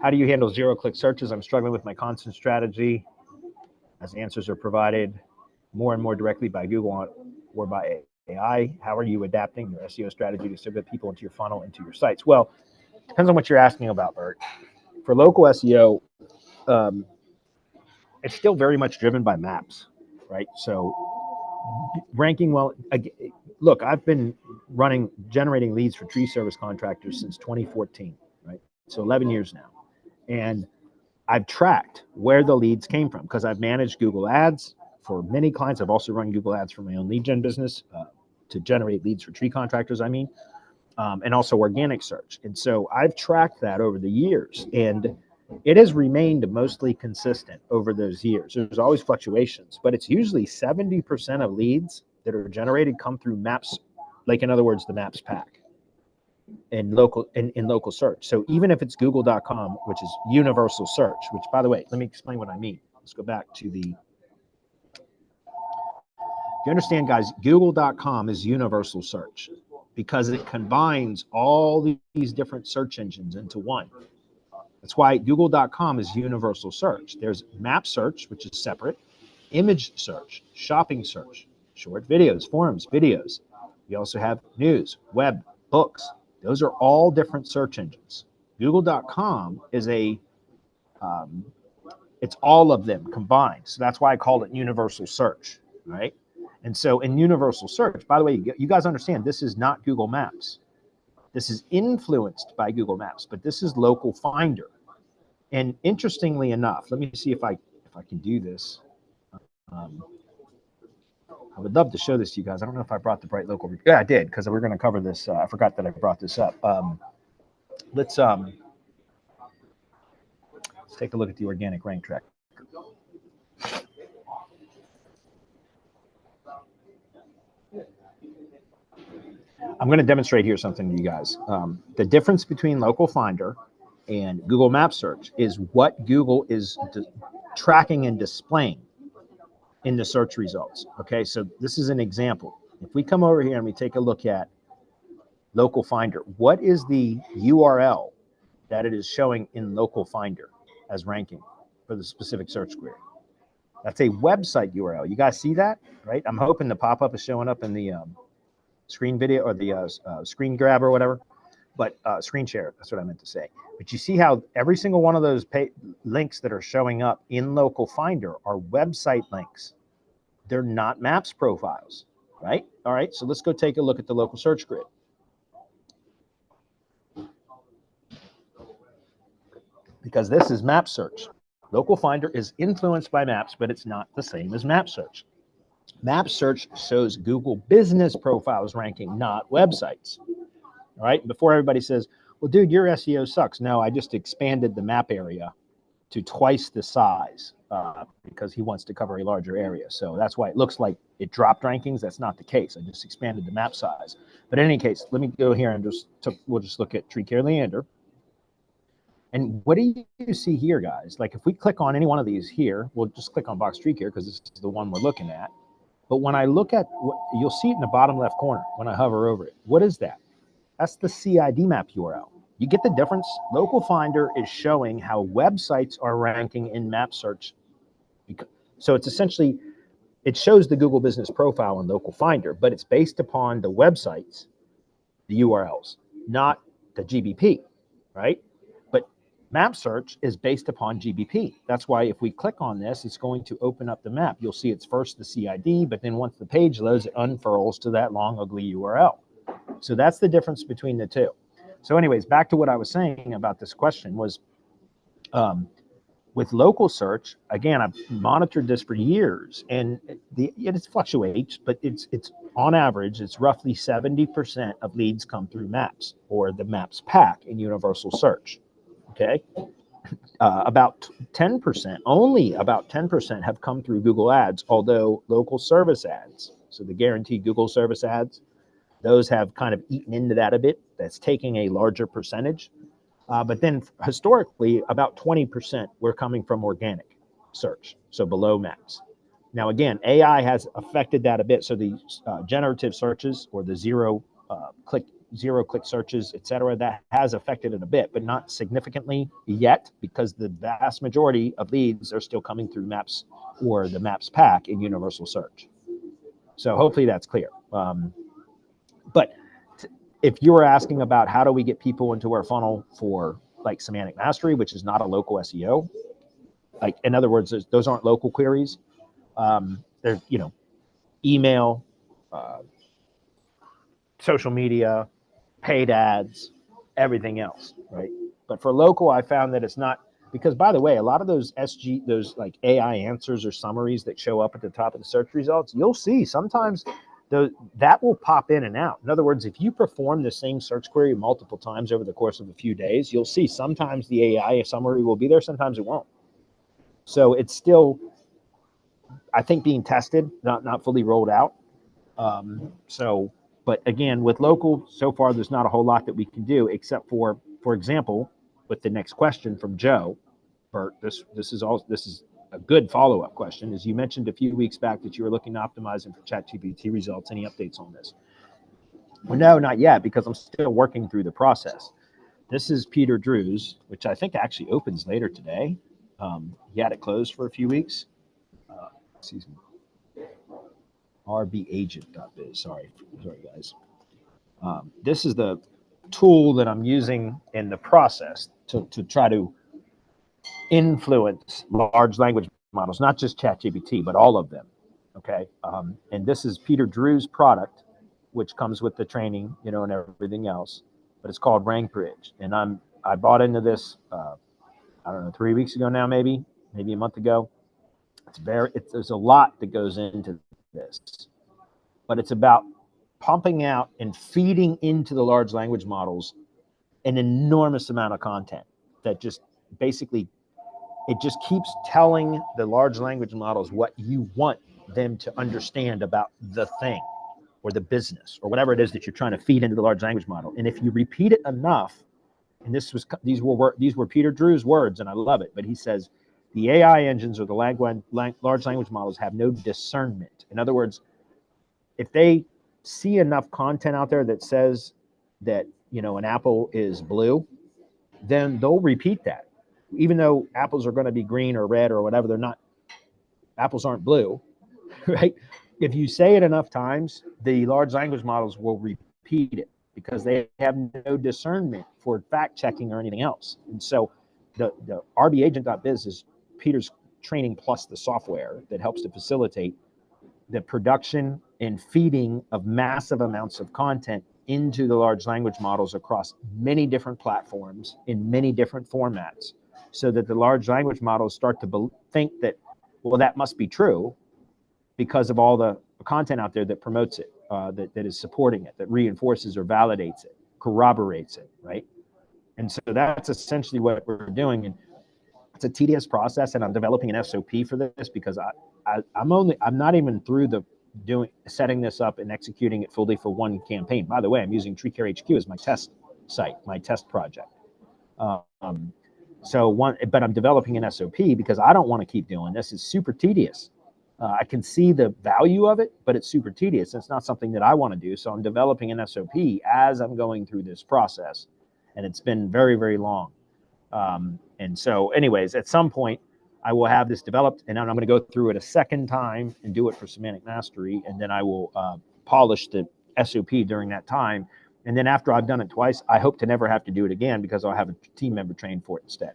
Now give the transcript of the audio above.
How do you handle zero-click searches? I'm struggling with my constant strategy as answers are provided more and more directly by Google or by AI. How are you adapting your SEO strategy to serve people into your funnel, into your sites? Well, depends on what you're asking about, Bert. For local SEO, it's still very much driven by maps, right? So ranking well, look, I've been generating leads for tree service contractors since 2014, right? So 11 years now. And I've tracked where the leads came from because I've managed Google Ads for many clients. I've also run Google Ads for my own lead gen business to generate leads for tree contractors, and also organic search. And so I've tracked that over the years, and it has remained mostly consistent over those years. There's always fluctuations, but it's usually 70% of leads that are generated come through maps, like in other words, the maps pack in local search. So even if it's google.com, which is universal search, which, by the way, let me explain what I mean. Let's go back to you understand, guys, google.com is universal search because it combines all these different search engines into one. That's why google.com is universal search. There's map search, which is separate, image search, shopping search, short videos, forums, videos. You also have news, web, books. Those are all different search engines. Google.com is it's all of them combined. So that's why I called it universal search, right? And so in universal search, by the way, you guys understand this is not Google Maps. This is influenced by Google Maps, but this is local finder. And interestingly enough, let me see if I can do this. I would love to show this to you guys. I don't know if I brought the Bright Local. Yeah, I did, because we're going to cover this. I forgot that I brought this up. Let's take a look at the organic rank tracker. I'm going to demonstrate here something to you guys. The difference between local finder and Google Maps search is what Google is tracking and displaying in the search results. Okay, so this is an example. If we come over here and we take a look at local finder, what is the URL that it is showing in local finder as ranking for the specific search query? That's a website URL. You guys see that, right? I'm hoping the pop-up is showing up in the screen video or the screen grab or whatever, but screen share, that's what I meant to say. But you see how every single one of those links that are showing up in local finder are website links. They're not maps profiles, right? All right, so let's go take a look at the local search grid. Because this is map search. Local finder is influenced by maps, but it's not the same as map search. Map search shows Google business profiles ranking, not websites. All right, before everybody says, well, dude, your SEO sucks. No, I just expanded the map area to twice the size because he wants to cover a larger area. So that's why it looks like it dropped rankings. That's not the case. I just expanded the map size. But in any case, let me go here and we'll just look at Tree Care Leander. And what do you see here, guys? Like if we click on any one of these here, we'll just click on Box Tree Care because this is the one we're looking at. But when I look at, you'll see it in the bottom left corner when I hover over it. What is that? That's the CID map URL. You get the difference? Local Finder is showing how websites are ranking in map search. So it's essentially, it shows the Google Business Profile in Local Finder, but it's based upon the websites, the URLs, not the GBP, right? But map search is based upon GBP. That's why if we click on this, it's going to open up the map. You'll see it's first the CID, but then once the page loads, it unfurls to that long, ugly URL. So that's the difference between the two. So anyways, back to what I was saying about this question was, with local search, again, I've monitored this for years, and it fluctuates, but it's on average, it's roughly 70% of leads come through maps or the maps pack in universal search. Okay, about 10%, only about 10% have come through Google Ads, although local service ads, so the guaranteed Google service ads, those have kind of eaten into that a bit. That's taking a larger percentage. But then historically, about 20% were coming from organic search, so below maps. Now, again, AI has affected that a bit. So the generative searches or the zero click zero-click searches, et cetera. That has affected it a bit, but not significantly yet, because the vast majority of leads are still coming through Maps or the Maps pack in universal search. So hopefully that's clear. But if you were asking about how do we get people into our funnel for like semantic mastery, which is not a local SEO, like in other words, those aren't local queries. They're, you know, email, social media, paid ads, everything else, right? But for local, I found that it's not, because by the way, a lot of those those like AI answers or summaries that show up at the top of the search results, you'll see sometimes that will pop in and out. In other words, if you perform the same search query multiple times over the course of a few days, you'll see sometimes the AI summary will be there, sometimes it won't. So it's still, I think, being tested, not fully rolled out. But again, with local, so far, there's not a whole lot that we can do, except for example, with the next question from Joe, BERT, this is a good follow-up question. As you mentioned a few weeks back that you were looking to optimize for ChatGPT results. Any updates on this? Well, no, not yet, because I'm still working through the process. This is Peter Drew's, which I think actually opens later today. He had it closed for a few weeks. Excuse me. rbagent.biz. Sorry, guys. This is the tool that I'm using in the process to try to influence large language models, not just ChatGPT, but all of them. Okay. And this is Peter Drew's product, which comes with the training, you know, and everything else. But it's called RankBridge, and I bought into this. I don't know, 3 weeks ago now, maybe a month ago. There's a lot that goes into this, but it's about pumping out and feeding into the large language models an enormous amount of content that just basically, it just keeps telling the large language models what you want them to understand about the thing or the business or whatever it is that you're trying to feed into the large language model. And if you repeat it enough, and these were Peter Drew's words, and I love it, but he says, the AI engines or the large language models have no discernment. In other words, if they see enough content out there that says that, you know, an apple is blue, then they'll repeat that. Even though apples are going to be green or red or whatever, they're not, apples aren't blue, right? If you say it enough times, the large language models will repeat it because they have no discernment for fact checking or anything else. And so the rbagent.biz is Peter's training plus the software that helps to facilitate the production and feeding of massive amounts of content into the large language models across many different platforms in many different formats, so that the large language models start to think that, well, that must be true because of all the content out there that promotes it, that is supporting it, that reinforces or validates it, corroborates it, right? And so that's essentially what we're doing. And it's a tedious process, and I'm developing an SOP for this because I'm not even through setting this up and executing it fully for one campaign. By the way, I'm using TreeCare HQ as my test site, my test project. But I'm developing an SOP because I don't want to keep doing this. It's super tedious. I can see the value of it, but it's super tedious. It's not something that I want to do. So I'm developing an SOP as I'm going through this process, and it's been very, very long. And so anyways, at some point I will have this developed, and then I'm going to go through it a second time and do it for semantic mastery. And then I will polish the SOP during that time. And then after I've done it twice, I hope to never have to do it again because I'll have a team member trained for it instead.